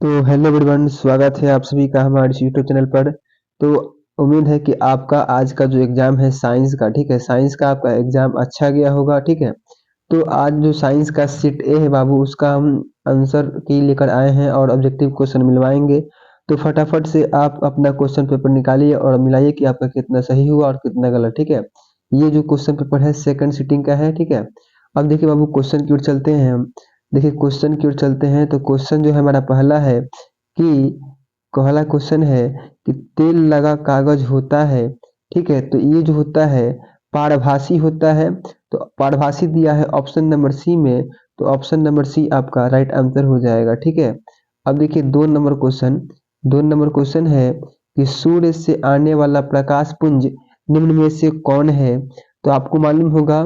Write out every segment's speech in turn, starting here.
तो hello everyone, स्वागत है आप सभी का हमारे इस यूट्यूब चैनल पर। तो उम्मीद है कि आपका आज का जो एग्जाम है साइंस का, ठीक है, साइंस का आपका एग्जाम अच्छा गया होगा, ठीक है। तो आज जो साइंस का सीट ए है बाबू, उसका हम आंसर की लेकर आए हैं और ऑब्जेक्टिव क्वेश्चन मिलवाएंगे। तो फटाफट से आप अपना क्वेश्चन पेपर निकालिए और मिलाइए कि आपका कितना सही हुआ और कितना गलत, ठीक है। ये जो क्वेश्चन पेपर है सेकंड सीटिंग का है, ठीक है। अब देखिए बाबू, क्वेश्चन की ओर चलते हैं हम। देखिए क्वेश्चन की ओर चलते हैं तो क्वेश्चन जो है हमारा पहला है कि पहला क्वेश्चन है कि तेल लगा कागज होता है, ठीक है। तो ये जो होता है पारभासी होता है। तो पारभासी दिया है ऑप्शन नंबर सी में, तो ऑप्शन नंबर सी आपका राइट आंसर हो जाएगा, ठीक है। अब देखिए 2 नंबर क्वेश्चन है कि सूर्य से आने वाला प्रकाश पुंज निम्न में से कौन है। तो आपको मालूम होगा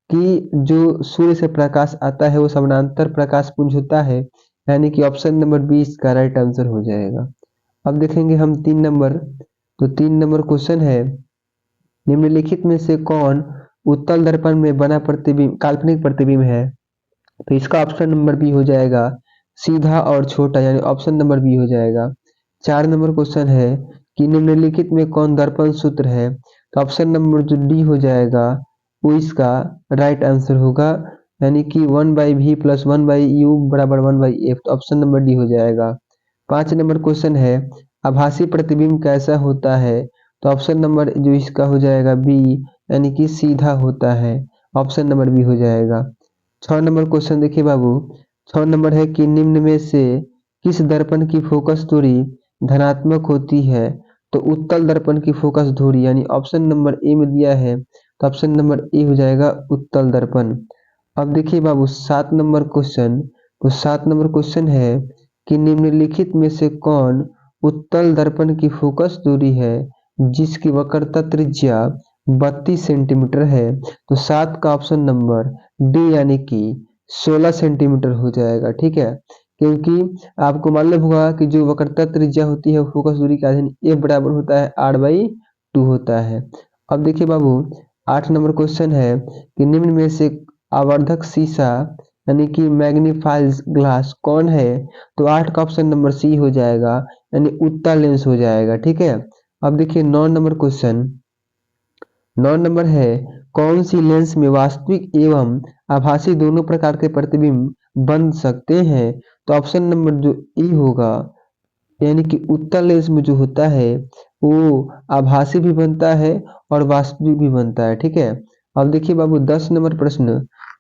कि जो सूर्य से प्रकाश आता है वो समानांतर प्रकाश पुंज होता है, यानी कि ऑप्शन नंबर 20 का राइट आंसर हो जाएगा। अब देखेंगे हम 3 नंबर। तो 3 नंबर क्वेश्चन है, निम्नलिखित में से कौन उत्तल दर्पण में बना प्रतिबिंब काल्पनिक प्रतिबिंब है। तो इसका ऑप्शन नंबर बी हो जाएगा, सीधा और छोटा, यानी ऑप्शन नंबर बी हो जाएगा। 4 नंबर क्वेश्चन है कि निम्नलिखित में कौन दर्पण सूत्र है। तो ऑप्शन नंबर जो डी हो जाएगा वो इसका राइट आंसर होगा, यानी कि 1/v प्लस 1/u बराबर 1/f। तो ऑप्शन नंबर डी हो जाएगा। 5 नंबर क्वेश्चन है, आभासी प्रतिबिंब कैसा होता है। तो ऑप्शन नंबर जो इसका हो जाएगा बी, यानी कि सीधा होता है। ऑप्शन नंबर बी हो जाएगा। 6 नंबर क्वेश्चन देखिए बाबू। 6 नंबर है कि निम्न में से किस दर्पण की फोकस दूरी धनात्मक होती है। तो उत्तल दर्पण की फोकस दूरी, यानी ऑप्शन नंबर ए में दिया है, तो ऑप्शन नंबर ए हो जाएगा उत्तल दर्पण। अब देखिए बाबू 7 नंबर क्वेश्चन। तो 7 नंबर क्वेश्चन है कि निम्नलिखित में से कौन उत्तल दर्पण की फोकस दूरी है जिसकी वक्रता त्रिज्या 32 सेंटीमीटर है। तो 7 का ऑप्शन नंबर डी, यानी कि 16 सेंटीमीटर हो जाएगा, ठीक है। क्योंकि आपको मालूम होगा कि जो वक्रता त्रिज्या होती है वो फोकस दूरी का अध्ययन ए बराबर होता है r/2 होता है। अब देखिए बाबू 8 नंबर क्वेश्चन है कि निम्न में से आवर्धक शीशा, यानी कि मैग्नीफाइज ग्लास कौन है। तो 8 का ऑप्शन नंबर सी हो जाएगा, यानी उत्तल लेंस हो जाएगा, ठीक है। अब देखिए 9 नंबर क्वेश्चन। 9 नंबर है, कौन सी लेंस में वास्तविक एवं आभासी दोनों प्रकार के प्रतिबिंब बन सकते हैं। तो ऑप्शन नंबर जो ई होगा, यानी कि उत्तल लेंस में जो होता है वो आभासी भी बनता है और वास्तविक भी बनता है, ठीक है। अब देखिए बाबू 10 नंबर प्रश्न।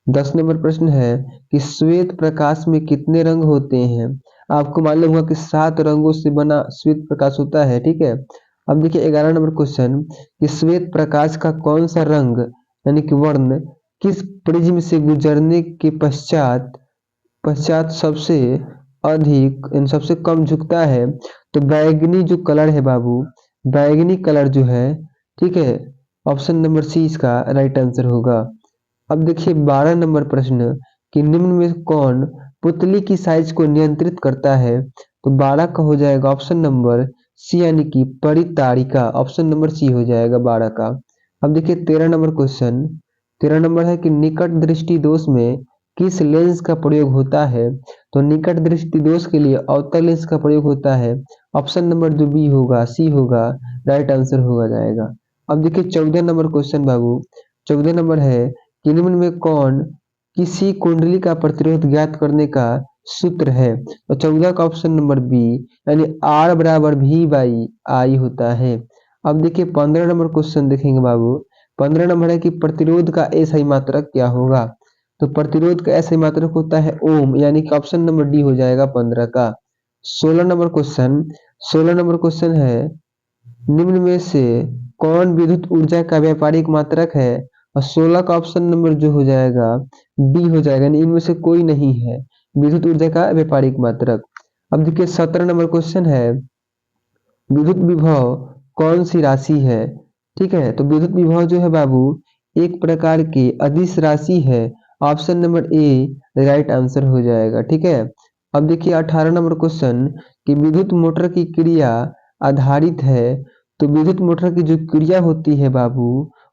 10 नंबर प्रश्न है कि श्वेत प्रकाश में कितने रंग होते हैं। आपको मालूम होगा कि 7 रंगों से बना श्वेत प्रकाश होता है, ठीक है। अब देखिए 11 नंबर क्वेश्चन कि श्वेत प्रकाश का कौन सा रंग, यानी कि वर्ण, किस प्रिज्म से गुजरने के पश्चात पश्चात सबसे अधिक सबसे कम झुकता है। तो बैगनी जो कलर है बाबू, बैगनी कलर जो है, ठीक है, ऑप्शन नंबर सी इसका राइट आंसर होगा। अब देखिए 12 नंबर प्रश्न कि निम्न में कौन पुतली की साइज को नियंत्रित करता है। तो 12 का हो जाएगा ऑप्शन नंबर सी, यानी कि परितारिका। ऑप्शन नंबर सी हो जाएगा 12 का। अब देखिए 13 नंबर क्वेश्चन। 13 नंबर है कि निकट दृष्टि दोष में किस लेंस का प्रयोग होता है। तो निकट दृष्टि दोष के लिए अवतल लेंस का प्रयोग होता है। ऑप्शन नंबर जो बी होगा, सी होगा, राइट आंसर होगा जाएगा। अब देखिए 14 नंबर क्वेश्चन बाबू। 14 नंबर है कि निम्न में कौन किसी कुंडली का प्रतिरोध ज्ञात करने का सूत्र है। तो 14 का ऑप्शन नंबर बी, यानी आर बराबर भी बाई आई होता है। अब देखिए 15 नंबर क्वेश्चन देखेंगे बाबू। 15 नंबर है कि प्रतिरोध का एसआई मात्रक क्या होगा। तो प्रतिरोध का एसआई मात्रक होता है ओम, यानी कि ऑप्शन नंबर डी हो जाएगा 15 का। 16 नंबर क्वेश्चन। 16 नंबर क्वेश्चन है, निम्न में से कौन विद्युत ऊर्जा का व्यापारिक मात्रक है। और 16 का ऑप्शन नंबर जो हो जाएगा डी हो जाएगा, यानी इनमें से कोई नहीं है विद्युत ऊर्जा का व्यापारिक मात्रक। अब देखिए 17 नंबर क्वेश्चन है, विद्युत विभव कौन सी राशि है। ठीक है, तो विद्युत विभव जो है बाबू एक प्रकार की अदिश राशि है। Option number A right answer हो जाएगा, ठीक है। अब देखिए 18 नंबर क्वेश्चन कि विद्युत मोटर की क्रिया आधारित है। तो विद्युत मोटर की जो क्रिया होती है बाबू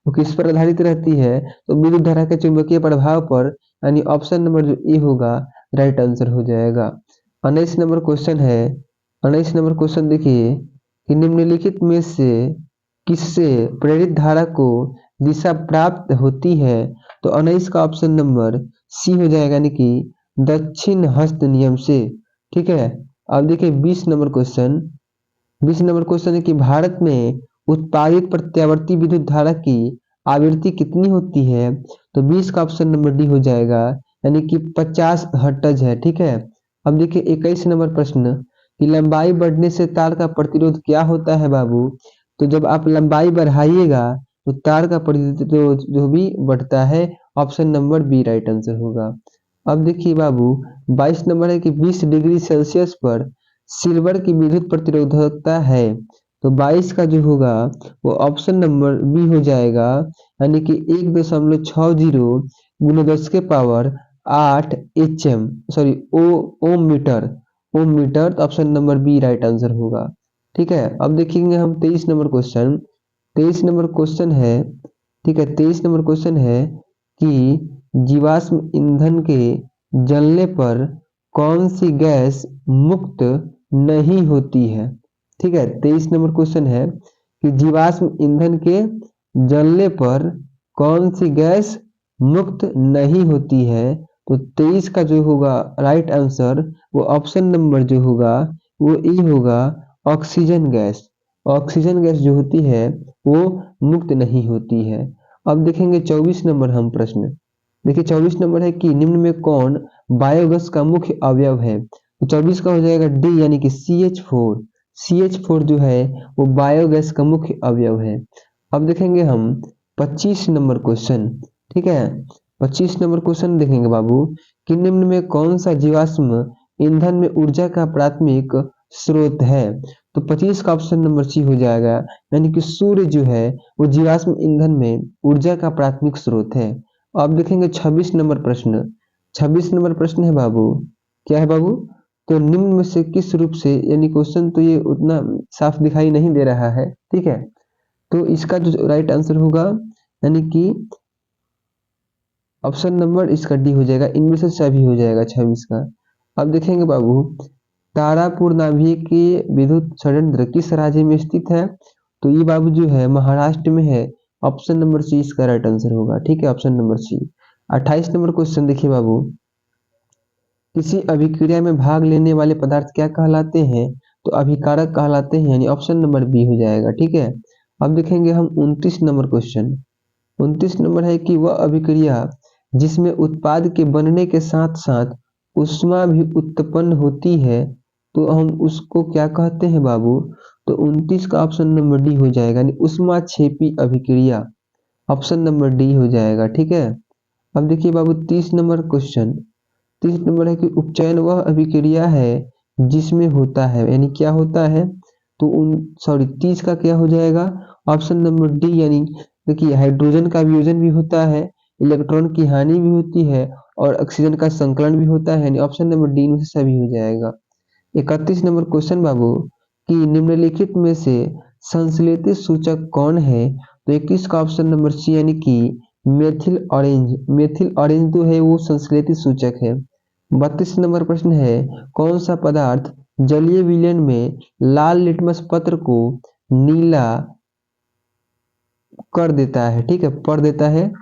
वो किस पर आधारित रहती है। तो विद्युत धारा के चुंबकीय प्रभाव पर, यानी ऑप्शन नंबर जो ए होगा राइट आंसर हो जाएगा। 19 नंबर क्वेश्चन है। 19 नंबर क्वेश्चन देखिए कि निम्नलिखित में से किससे प्रेरित धारा को दिशा प्राप्त होती है। तो 19 का ऑप्शन नंबर सी हो जाएगा, यानी कि दक्षिण हस्त नियम से। ठीक है। अब देखिए 20 नंबर क्वेश्चन। 20 नंबर क्वेश्चन है कि भारत में उत्पादित प्रत्यावर्ती विद्युत धारा की आवृत्ति कितनी होती है। तो 20 का ऑप्शन नंबर डी हो जाएगा, यानी कि 50 हर्ट्ज है। ठीक है। अब देखिए 21 नंबर प्रश्न कि लंबाई बढ़ने से तार का प्रतिरोध क्या होता है बाबू। तो जब आप लंबाई बढ़ाइएगा तो तार का प्रतिरोध जो भी बढ़ता है। Option number B right answer होगा। अब देखिए बाबू 22 नंबर है कि 20 डिग्री सेल्सियस पर सिल्वर की विद्युत प्रतिरोधकता है। तो 22 का जो होगा वो ऑप्शन नंबर बी हो जाएगा, यानी कि 1.60 गुना 10 के power 8 hmm, sorry oh ohm metre. Ohm metre, तो option number B right answer होगा। ठीक है। अब देखेंगे हम 23 नंबर क्वेश्चन। 23 नंबर क्वेश्चन है। ठीक है। 23 नंबर क्वेश्चन है कि जीवाश्म ईंधन के जलने पर कौन सी गैस मुक्त नहीं होती है। ठीक है। 23 नंबर क्वेश्चन है कि जीवाश्म ईंधन के जलने पर कौन सी गैस मुक्त नहीं होती है। तो 23 का जो होगा राइट आंसर वो ऑप्शन नंबर जो होगा वो ई होगा, ऑक्सीजन गैस। ऑक्सीजन गैस जो होती है वो मुक्त नहीं होती है। अब देखेंगे 24 नंबर हम प्रश्न। देखिए 24 नंबर है कि निम्न में कौन बायोगैस का मुख्य अवयव है। तो 24 का हो जाएगा डी, यानी कि CH4। CH4 जो है वो बायोगैस का मुख्य अवयव है। अब देखेंगे हम 25 नंबर क्वेश्चन। ठीक है। 25 नंबर क्वेश्चन देखेंगे बाबू कि निम्न में कौन सा जीवाश्म ईंधन में ऊर्जा का प्राथमिक स्रोत है। तो 25 का ऑप्शन नंबर सी हो जाएगा, यानी कि सूर्य जो है वो जीवाश्म ईंधन में ऊर्जा का प्राथमिक स्रोत है। अब देखेंगे 26 नंबर प्रश्न। 26 नंबर प्रश्न है बाबू, क्या है बाबू। तो निम्न में से किस रूप से, यानी क्वेश्चन तो ये उतना साफ दिखाई नहीं दे रहा है। ठीक है। तो इसका जो राइट आंसर होगा, यानी कि ऑप्शन नंबर इसका डी हो जाएगा, इनमें से सभी हो जाएगा 26 का। अब देखेंगे बाबू तारापुर नाभिकीय विद्युत संयंत्र किस राज्य में स्थित है। तो ये बाबू जो है महाराष्ट्र में है। ऑप्शन नंबर सी इसका राइट आंसर होगा। ठीक है। Option number C. 28 number question देखिए बाबू, किसी अभिक्रिया में भाग लेने वाले पदार्थ क्या कहलाते हैं। तो अभिकारक कहलाते हैं, यानी ऑप्शन नंबर बी हो जाएगा। ठीक है। अब देखेंगे हम 29 नंबर क्वेश्चन। 29 नंबर है कि वह अभिक्रिया जिसमें उत्पाद के बनने के साथ साथ ऊष्मा भी उत्पन्न होती है, तो हम उसको क्या कहते हैं बाबू। तो 29 का ऑप्शन नंबर डी हो जाएगा, यानी ऊष्मा छेपी अभिक्रिया। ऑप्शन नंबर डी हो जाएगा। ठीक है। अब देखिए बाबू 30 नंबर क्वेश्चन। 30 नंबर है कि उपचयन वह अभिक्रिया है जिसमें होता है, यानी क्या होता है। तो उन सॉरी 30 का क्या हो जाएगा, ऑप्शन नंबर डी, यानी देखिए हाइड्रोजन का वियोजन भी होता है, इलेक्ट्रॉन की हानि भी होती है और ऑक्सीजन का संकलन भी होता है, यानी ऑप्शन नंबर डी में से सभी हो जाएगा। 31 नंबर क्वेश्चन बाबू कि निम्नलिखित में से संश्लेषित सूचक कौन है। तो 21 का ऑप्शन नंबर सी, यानी कि मेथिल ऑरेंज। मेथिल ऑरेंज जो है वो संश्लेषित सूचक है। 32 नंबर प्रश्न है कौन सा पदार्थ जलीय विलयन में लाल लिटमस पत्र को नीला कर देता है। ठीक है, पढ़ देता है।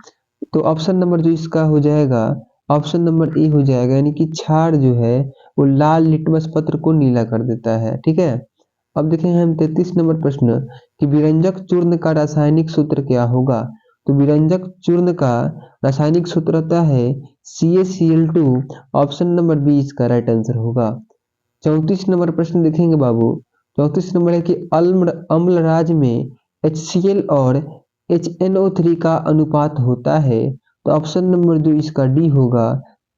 तो ऑप्शन नंबर जो इसका हो जाएगा, ऑप्शन नंबर ए हो जाएगा, यानी कि क्षार जो है वो लाल लिटमस पत्र को नीला कर देता है। ठीक है। अब देखेंगे हम 33 नंबर प्रश्न कि विरंजक चूर्ण का रासायनिक सूत्र क्या होगा। तो विरंजक चूर्ण का रासायनिक सूत्र होता है CaCl2। ऑप्शन नंबर बी इसका राइट आंसर होगा। 34 नंबर प्रश्न देखेंगे बाबू। 34 नंबर है कि अम्ल राज में HCl और HNO3 का अनुपात होता है। तो ऑप्शन नंबर जो इसका डी होगा,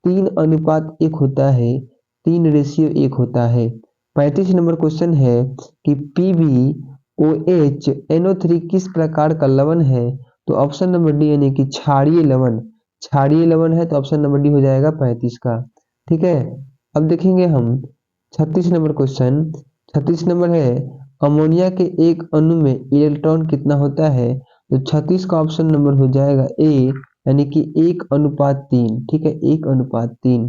3:1 होता है, 3:1 होता है। 35 नंबर क्वेश्चन है कि PbOH NO3 किस प्रकार का लवण है। तो ऑप्शन नंबर डी, यानी कि क्षारीय लवण। क्षारीय लवण है, तो ऑप्शन नंबर डी हो जाएगा 35 का। ठीक है। अब देखेंगे हम 36 नंबर क्वेश्चन। 36 नंबर है अमोनिया के एक अणु में इलेक्ट्रॉन कितना होता है। तो 36 का ऑप्शन नंबर हो जाएगा ए, यानी कि 1:3। ठीक है, 1:3।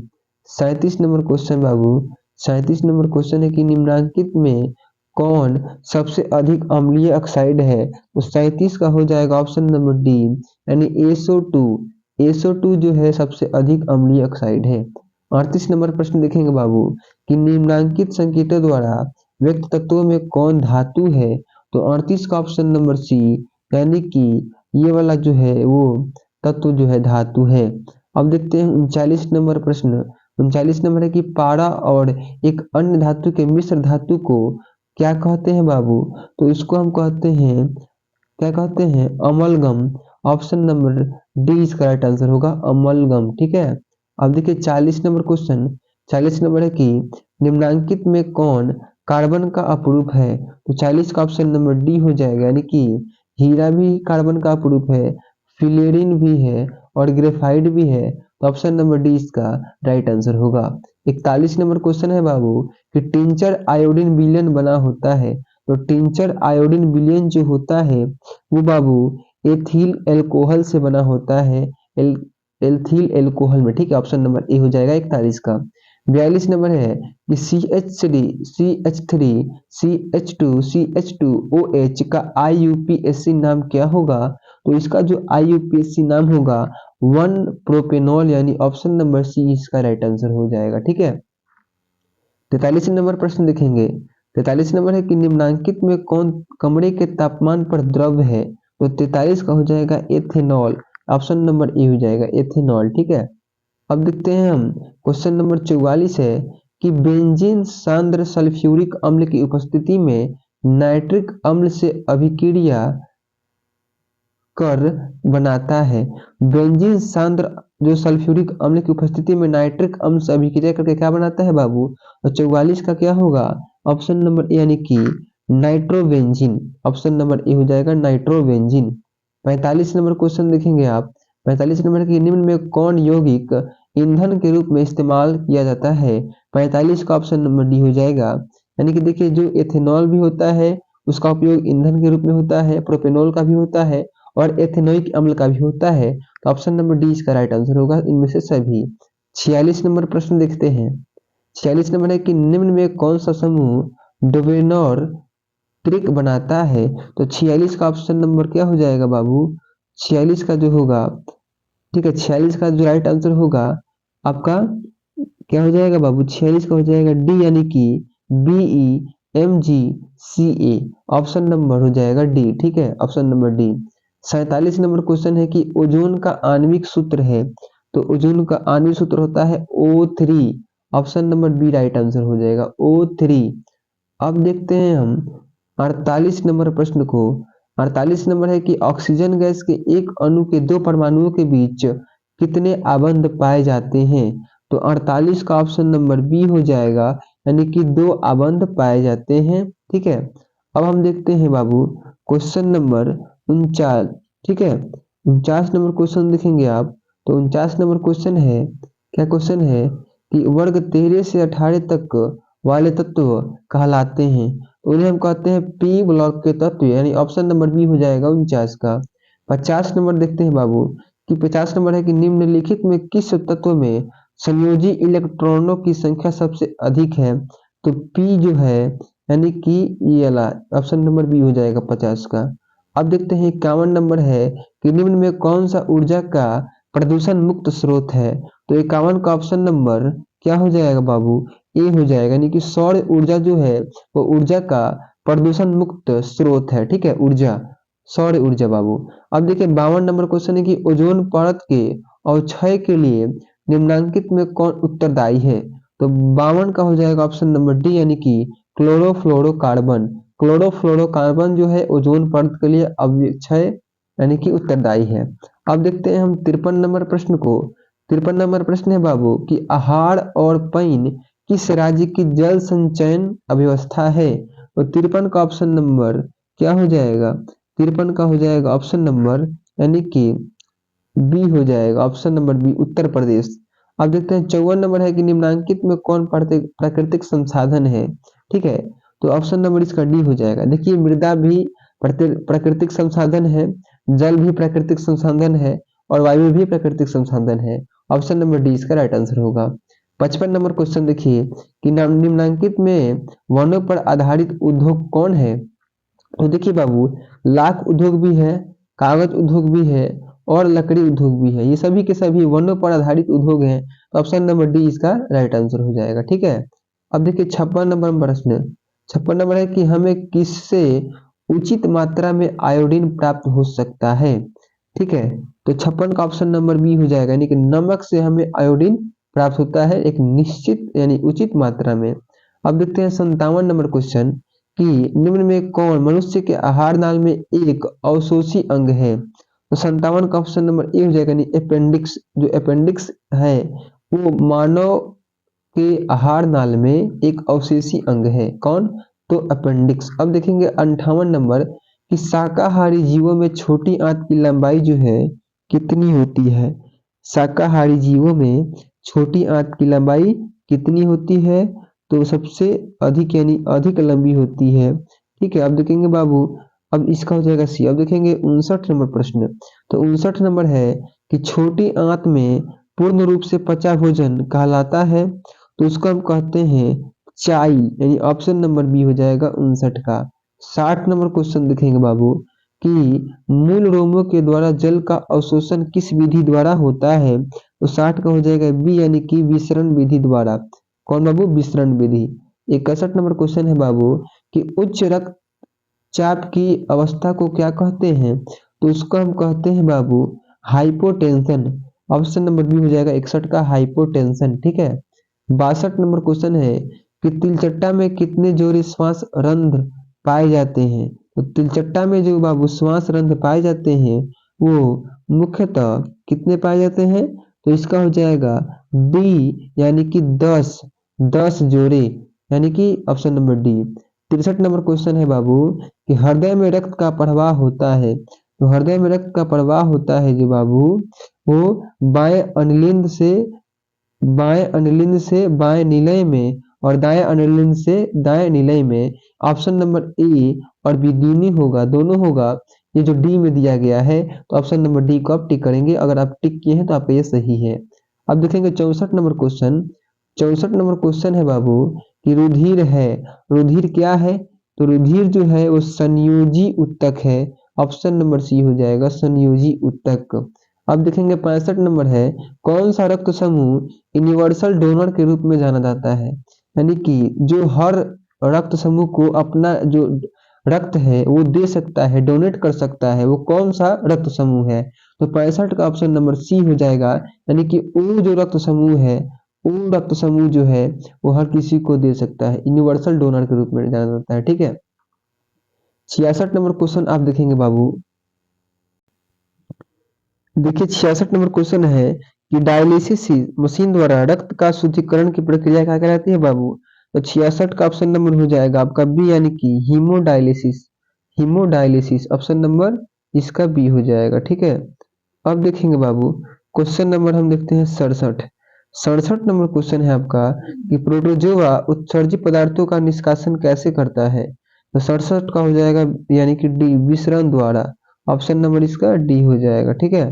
37 नंबर क्वेश्चन बाबू, 37 नंबर क्वेश्चन है कि निम्नलिखित में कौन सबसे अधिक अम्लीय ऑक्साइड है? तो 37 का हो जाएगा ऑप्शन नंबर डी, यानी SO2। SO2 जो है सबसे अधिक अम्लीय ऑक्साइड है। 38 नंबर प्रश्न देखेंगे बाबू कि निम्नलिखित संकेतों द्वारा व्यक्त तत्वों में कौन धातु है? तो 38 का ऑप्शन नंबर सी, यानी कि ये वाला जो है वो तत्व जो है धातु है। अब देखते हैं 39 नंबर प्रश्न। 39 नंबर है कि पारा और एक अन्य धातु के मिश्र धातु को क्या कहते हैं बाबू? तो इसको हम कहते हैं, क्या कहते हैं? अमलगम। ऑप्शन नंबर डी इसका राइट आंसर होगा, अमलगम। ठीक है। अब देखिए 40 नंबर क्वेश्चन। 40 नंबर है कि निम्नलिखित में कौन कार्बन का अपरूप है? तो 40 का ऑप्शन नंबर डी हो जाएगा, यानी कि हीरा भी कार्बन का अपरूप है, फिलेरिन भी है और ग्रेफाइट भी है। तो ऑप्शन नंबर डी इसका राइट आंसर होगा। 41 नंबर क्वेश्चन है बाबू कि टिंचर आयोडीन विलयन बना होता है। तो टिंचर आयोडीन विलयन जो होता है वो बाबू एथिल एल्कोहल से बना होता है, एल्थिल एल्कोहल में। ठीक है, ऑप्शन नंबर ए हो जाएगा 41 का। 42 नंबर है कि CH3 CH2 का IUPAC नाम क्या होगा? तो इसका जो IUPAC नाम होगा 1 प्रोपेनॉल, यानी ऑप्शन नंबर सी इसका राइट आंसर हो जाएगा। ठीक है। 43 नंबर प्रश्न देखेंगे। 43 नंबर है कि निम्नलिखित में कौन कमरे के तापमान पर द्रव है? तो 43 का हो जाएगा एथेनॉल, ऑप्शन नंबर ए हो जाएगा एथेनॉल। ठीक है। अब देखते हैं हम क्वेश्चन नंबर 44 है कि बेंजीन सांद्र सल्फ्यूरिक अम्ल की उपस्थिति में नाइट्रिक अम्ल से अभिक्रिया कर बनाता है। बेंजीन सांद्र जो सल्फ्यूरिक अम्ल की उपस्थिति में नाइट्रिक अम्ल से अभिक्रिया करके क्या बनाता है बाबू? और 44 का क्या होगा? ऑप्शन नंबर ए, यानी कि नाइट्रोबेंजीन। ऑप्शन नंबर ए हो जाएगा नाइट्रोबेंजीन। 45 नंबर क्वेश्चन देखेंगे आप। 45 नंबर की निम्न में कौन यौगिक ईंधन के रूप में इस्तेमाल किया जाता है? 45 का ऑप्शन नंबर डी हो जाएगा, यानी कि देखिए जो एथेनॉल भी होता है उसका उपयोग ईंधन के रूप में होता है, प्रोपेनॉल का भी होता है और एथेनोइक अम्ल का भी होता है। तो ऑप्शन नंबर डी इसका राइट आंसर होगा इनमें से सभी। 46 नंबर प्रश्न देखते हैं। 46 नंबर है कि निम्न में कौन सा समूह डोवेनोर ट्रिक बनाता है? तो 46 का ऑप्शन नंबर क्या हो जाएगा बाबू? 46 का जो होगा, ठीक है, 46 का जो राइट आंसर होगा आपका क्या हो जाएगा बाबू? 46 का हो जाएगा डी, यानी कि BEMGCA। ऑप्शन नंबर हो जाएगा डी। ठीक है, option number D. 47 number question है कि ओजोन का आणविक सूत्र है। तो ओजोन का आणविक सूत्र होता है O3। Option number B right answer हो जाएगा O3। अब देखते हैं हम 48 नंबर प्रश्न को। 48 नंबर है कि ऑक्सीजन गैस के एक अणु के दो परमाणुओं के बीच कितने आबंध पाए जाते हैं? तो 48 का ऑप्शन नंबर बी हो जाएगा, यानी कि 2 आबंध पाए जाते हैं। ठीक है। अब हम देखते हैं बाबू क्वेश्चन नंबर 49। ठीक है, 49 नंबर क्वेश्चन देखेंगे आप। तो 49 नंबर क्वेश्चन है, क्या क्वेश्चन है कि वर्ग 13 से 18 तक वाले तत्व कहलाते हैं। तो उन्हें हम कहते हैं पी ब्लॉक के तत्व, यानी ऑप्शन नंबर बी हो जाएगा 49 का। 50 नंबर देखते हैं बाबू कि 50 नंबर है कि निम्नलिखित में किस तत्व में संयोजी इलेक्ट्रॉनों की संख्या सबसे अधिक है? तो पी जो है, यानी कि ये वाला ऑप्शन नंबर बी हो जाएगा 50 का। अब देखते हैं 51 नंबर है कि निम्न में कौन सा ऊर्जा का प्रदूषण मुक्त स्रोत है? तो 51 का ऑप्शन नंबर क्या हो जाएगा बाबू? ए हो जाएगा, यानी कि सौर ऊर्जा जो है वो ऊर्जा का प्रदूषण मुक्त स्रोत है। ठीक है, ऊर्जा, सौर ऊर्जा बाबू। अब देखिए 52 नंबर क्वेश्चन है कि ओजोन परत के अवक्षय के लिए निम्नलिखित में कौन उत्तरदायी है? तो 52 का हो जाएगा ऑप्शन नंबर डी, यानी कि क्लोरोफ्लोरोकार्बन। क्लोरोफ्लोरोकार्बन जो है ओजोन परत के लिए अवक्षय यानी कि उत्तरदायी है। अब देखते हैं हम 53 नंबर प्रश्न को। 53 नंबर प्रश्न है बाबू कि आहार और पइन किस राज्य की जल संचयन अव्यवस्था है? तो 53 का ऑप्शन नंबर क्या हो जाएगा? 53 का हो जाएगा ऑप्शन नंबर, यानी कि बी हो जाएगा, option number B Uttar Pradesh. अब देखते हैं 54 नंबर है कि निम्नलिखित में कौन प्राकृतिक संसाधन है? ठीक है, तो ऑप्शन नंबर इसका डी हो जाएगा। देखिए मृदा भी प्राकृतिक संसाधन है, जल भी प्राकृतिक संसाधन है और वायु भी प्राकृतिक संसाधन है। ऑप्शन नंबर डी इसका राइट आंसर होगा। 55 नंबर क्वेश्चन देखिए कि निम्नलिखित में वनों पर आधारित उद्योग कौन है। तो देखिए बाबू, लाख उद्योग भी है, कागज उद्योग भी है और लकड़ी उद्योग भी है। ये सभी के सभी वनों पर आधारित उद्योग हैं। तो ऑप्शन नंबर डी इसका राइट आंसर हो जाएगा। ठीक है। अब देखिए 56 नंबर प्रश्न, 56 नंबर है कि हमें किससे उचित मात्रा में आयोडीन प्राप्त हो सकता है। ठीक है, तो 56 का ऑप्शन नंबर बी हो जाएगा, यानी कि नमक से हमें आयोडीन प्राप्त होता है एक निश्चित यानी उचित मात्रा में। अब देखते हैं 57 नंबर क्वेश्चन कि निम्न में कौन मनुष्य के आहार नाल में एक अवशोषी अंग है। तो 57 का ऑप्शन नंबर ए हो जाएगा, यानी अपेंडिक्स। जो अपेंडिक्स है वो मानव के आहार नाल में एक अवशेषी अंग है। कौन? तो अपेंडिक्स। अब देखेंगे 58 नंबर कि शाकाहारी जीवों में छोटी आंत की लंबाई जो है कितनी होती है। शाकाहारी जीवों में छोटी आंत की लंबाई कितनी होती है। तो सबसे अधिक यानी अधिक लंबी होती है। ठीक है। अब देखेंगे बाबू, अब इसका हो जाएगा सी। अब देखेंगे 59 नंबर प्रश्न। तो 59 नंबर है कि छोटी आंत में पूर्ण रूप से पचा भोजन कहलाता है। तो उसको हम कहते हैं चाई, यानी ऑप्शन नंबर बी हो जाएगा 59 का। 60 नंबर क्वेश्चन देखेंगे बाबू कि मूल रोमों के द्वारा जल का अवशोषण किस विधि द्वारा होता है। तो 60 का हो जाएगा बी, यानी कि विसरण विधि द्वारा। कौन बाबू? विसरण विधि। 61 नंबर क्वेश्चन है बाबू कि उच्च रक्तचाप की अवस्था को क्या कहते हैं। तो उसको हम कहते हैं बाबू हाइपोटेंशन। ऑप्शन नंबर बी हो जाएगा 61 का, हाइपोटेंशन। ठीक है। 62 नंबर क्वेश्चन है कि तिलचट्टा में कितने जोड़ी श्वास रंध्र पाए जाते हैं। तो तिलचट्टा में जो बाबू श्वास रंध्र पाए जाते हैं वो मुख्यतः कितने पाए जाते हैं। तो इसका हो जाएगा डी, यानी कि 10 जोड़े, यानी कि option number D. 63 number question है बाबू कि हृदय में रक्त का प्रवाह होता है। तो हृदय में रक्त का प्रवाह होता है जो बाबू वो बाएं अनिलिंद से बाएं निलय में और दाएं अनिलिंद से दाएं निलय में। ऑप्शन नंबर ए और बी दोनों होगा, दोनों होगा। ये जो डी में दिया गया है तो ऑप्शन नंबर डी को आप टिक करेंगे। अगर आप टिक किए हैं तो आपका ये सही है। अब देखेंगे 64 नंबर क्वेश्चन। 64 नंबर क्वेश्चन है बाबू कि रुधिर है। रुधिर क्या है। तो रुधिर जो है वो संयोजी उत्तक है। ऑप्शन नंबर सी हो जाएगा, संयोजी उत्तक। अब देखेंगे 65 नंबर है कौन सा रक्त समूह यूनिवर्सल डोनर के रूप में जाना जाता है। यानी कि जो हर रक्त समूह को अपना जो रक्त है वो दे सकता है, डोनेट कर सकता है, वो कौन सा रक्त समूह है। तो 65 का ऑप्शन नंबर सी हो जाएगा, यानी कि वो जो रक्त समूह है, वो रक्त समूह जो है वो हर किसी को दे सकता है, यूनिवर्सल डोनर के रूप में जाना जाता है। ठीक है। 66 नंबर क्वेश्चन आप देखेंगे बाबू, देखिए 66 नंबर क्वेश्चन है कि डायलिसिस मशीन द्वारा रक्त का शुद्धिकरण की प्रक्रिया क्या कहलाती है बाबू। तो 66 का ऑप्शन नंबर हो जाएगा आपका बी, यानी कि हीमोडायलिसिस। हीमोडायलिसिस ऑप्शन नंबर इसका बी हो जाएगा। ठीक है। अब देखेंगे बाबू क्वेश्चन नंबर हम देखते हैं 67। 67 नंबर क्वेश्चन है आपका कि प्रोटोजोआ उत्सर्जित पदार्थों का निष्कासन कैसे करता है। तो 67 का हो जाएगा, यानी कि डी, विसरण द्वारा। ऑप्शन नंबर इसका डी हो जाएगा। ठीक है।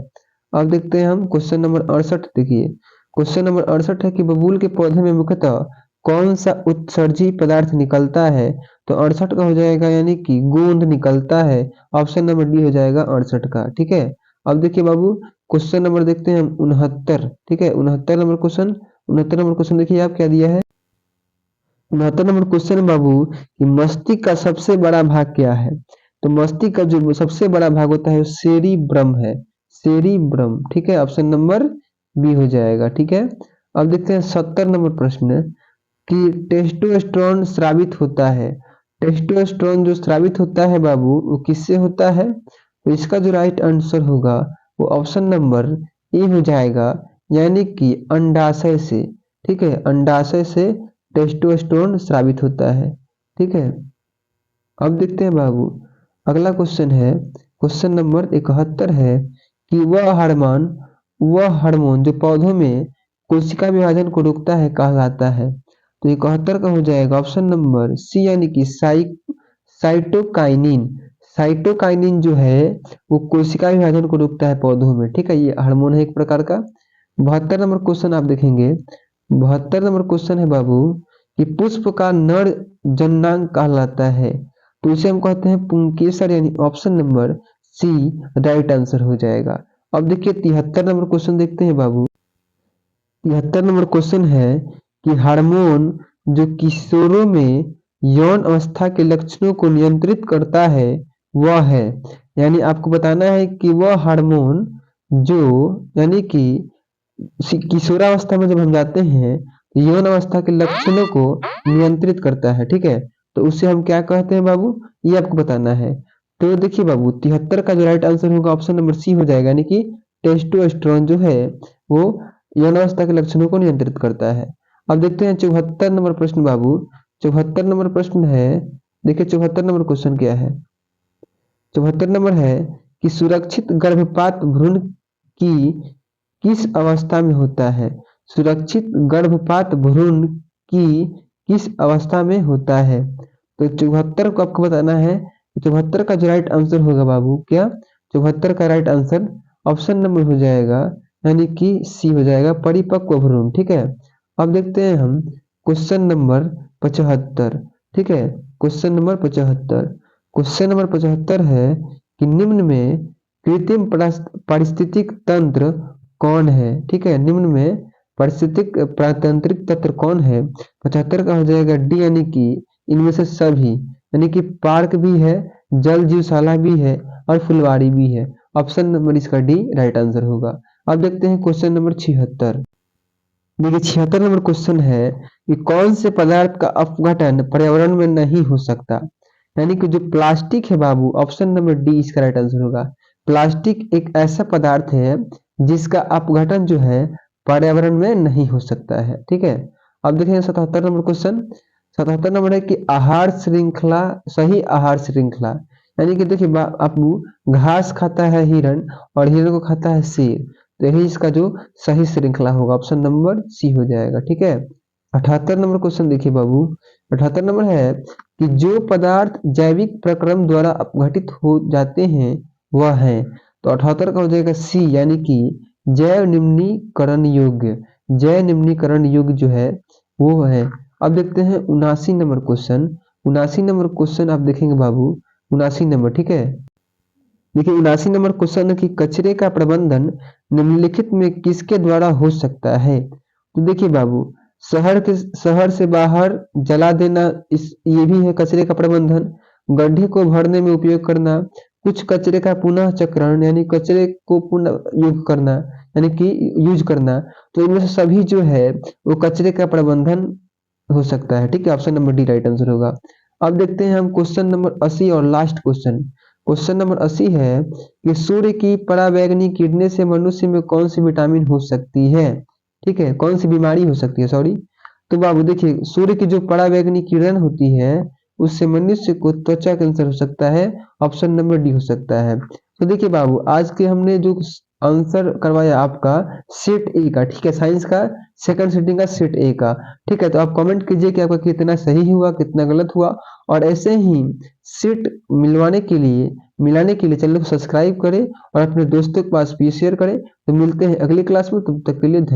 अब देखते हैं हम क्वेश्चन नंबर 68। देखिए क्वेश्चन नंबर 68 है कि बबूल के पौधे में मुख्यतः कौन सा उत्सर्जी पदार्थ निकलता है। तो 68 का हो जाएगा, यानी कि गोंद निकलता है। ऑप्शन नंबर डी हो जाएगा 68 का। ठीक है। अब देखिए बाबू क्वेश्चन नंबर देखते हैं हम 69। ठीक है। 69 नंबर क्वेश्चन देखिए आप क्या दिया है। 69 नंबर क्वेश्चन है बाबू कि मस्तिष्क का सबसे बड़ा भाग क्या है। तो मस्तिष्क का जो सबसे बड़ा भाग होता है वो सेरिब्रम है। सेरिब्रम। ठीक है। ऑप्शन नंबर बी हो जाएगा। ठीक है। अब देखते हैं 70 नंबर प्रश्न कि टेस्टोस्टेरोन स्रावित होता है। टेस्टोस्टेरोन जो स्रावित होता है बाबू वो किससे होता है। तो इसका जो राइट आंसर होगा वो ऑप्शन नंबर ए हो जाएगा, यानी कि अंडाशय से। ठीक है। अंडाशय से टेस्टोस्टेरोन स्रावित होता है। ठीक है। अब देखते हैं बाबू अगला क्वेश्चन है, क्वेश्चन नंबर 71 है कि वह हार्मोन जो पौधों में कोशिका विभाजन को रोकता है कहलाता है। तो 71 का हो जाएगा ऑप्शन नंबर सी, यानी कि साइटोकाइनिन। साइटोकाइनिन जो है वो कोशिका विभाजन को रोकता है पौधों में। ठीक है। ये हार्मोन है एक प्रकार का। 72 नंबर क्वेश्चन आप देखेंगे। 72 नंबर क्वेश्चन है बाबू कि पुष्प का नर जननांग कहलाता है, तो इसे हम कहते हैं पुंकेसर, यानी option number C right answer हो जाएगा। अब देखिए 73 नंबर क्वेश्चन देखते हैं बाबू। 73 नंबर क्वेश्चन है कि हार्मोन जो किशोरों में यौन अवस्था के लक्षणों को नियंत्रित करता है वह है, यानी आपको बताना है कि वह हार्मोन जो, यानी कि किशोरावस्था में जब हम जाते हैं तो यौन अवस्था के लक्षणों को नियंत्रित करता है, ठीक है। तो उसे हम क्या कहते हैं बाबू, ये आपको बताना है। तो देखिए बाबू 73 का जो राइट आंसर होगा ऑप्शन नंबर सी हो जाएगा, यानी कि टेस्टोस्टेरोन जो है वो यौन अवस्था के लक्षणों को नियंत्रित करता है। अब देखते हैं 74 नंबर प्रश्न बाबू। 74 नंबर प्रश्न है, देखिए 74 नंबर क्वेश्चन क्या है। 74 नंबर है कि सुरक्षित गर्भपात भ्रूण की किस अवस्था में होता है। सुरक्षित गर्भपात भ्रूण की किस अवस्था में होता है। तो 74 को आपको बताना है। 74 का जो राइट आंसर होगा बाबू, क्या 74 का राइट आंसर ऑप्शन नंबर हो जाएगा, यानी कि सी हो जाएगा, परिपक्व भ्रूण, ठीक है। अब देखते हैं हम क्वेश्चन नंबर 75, ठीक है। क्वेश्चन नंबर 75, क्वेश्चन नंबर 75 है कि निम्न में कृत्रिम पारिस्थितिक तंत्र कौन है, ठीक है। निम्न में पारिस्थितिक प्रातंत्रिक तंत्र कौन है। 75 का हो जाएगा डी, यानी कि इनमें से सभी, यानी कि पार्क भी है, जल जीवशाला भी है और फुलवारी भी है। ऑप्शन नंबर इसका डी राइट आंसर होगा। अब देखते हैं क्वेश्चन नंबर 76। देखिए 76 नंबर क्वेश्चन है कि कौन से पदार्थ का अपघटन पर्यावरण में नहीं हो सकता। यानी कि जो प्लास्टिक है बाबू, ऑप्शन नंबर डी इसका राइट आंसर होगा। प्लास्टिक एक ऐसा पदार्थ है जिसका अपघटन जो है पर्यावरण में नहीं हो सकता है, ठीक है। अब देखेंगे 77 नंबर क्वेश्चन। 77 नंबर है कि आहार श्रृंखला, सही आहार श्रृंखला, यानी कि देखिए आपू घास खाता है हिरण और हिरण को खाता है शेर, तो यही इसका जो सही श्रृंखला होगा, ऑप्शन नंबर सी हो जाएगा, ठीक है। 78 नंबर क्वेश्चन देखिए बाबू। 78 नंबर है कि जो पदार्थ जैविक प्रक्रम द्वारा अपघटित हो जाते हैं वह है, तो 78 का हो जाएगा सी, यानी कि जैव निम्नीकरण योग्य। जैव निम्नीकरण योग्य जो है वो है। अब देखते हैं 79 नंबर क्वेश्चन। 79 नंबर क्वेश्चन आप देखेंगे बाबू, 79 नंबर, ठीक है। देखिए 79 नंबर क्वेश्चन है कि कचरे का प्रबंधन निम्नलिखित में किसके द्वारा हो सकता है। तो देखिए बाबू, शहर से बाहर जला देना, इस ये भी है कचरे का प्रबंधन। गड्ढे को भरने में उपयोग करना, कुछ कचरे का पुनः चक्रण, यानी कचरे को पुनः योग करना, यानी कि यूज करना। तो इनमें से सभी जो है वो कचरे का प्रबंधन हो सकता है, ठीक है। Option number D right answer होगा। अब देखते हैं हम क्वेश्चन नंबर 80 और लास्ट क्वेश्चन। क्वेश्चन नंबर 80 है कि सूर्य की पराबैंगनी किरणें से मनुष्य में कौन सी विटामिन हो सकती है, ठीक है, कौन सी बीमारी हो सकती है, सॉरी। तो बाबू देखिए सूर्य की जो पराबैंगनी किरण होती है उससे मनुष्य को त्वचा कैंसर हो सकता है, ऑप्शन नंबर डी हो सकता है। तो देखिए बाबू आज के हमने जो आंसर करवाया आपका सेट ए का, ठीक है, साइंस का सेकंड सिटिंग का सेट ए का, ठीक है। तो आप कमेंट कीजिए कि आपका कितना सही हुआ कितना गलत हुआ, और ऐसे ही सीट मिलाने के लिए चैनल को सब्सक्राइब करें और अपने दोस्तों के पास भी शेयर करें। तो मिलते हैं अगली क्लास में, तब तक के लिए धन्यवाद।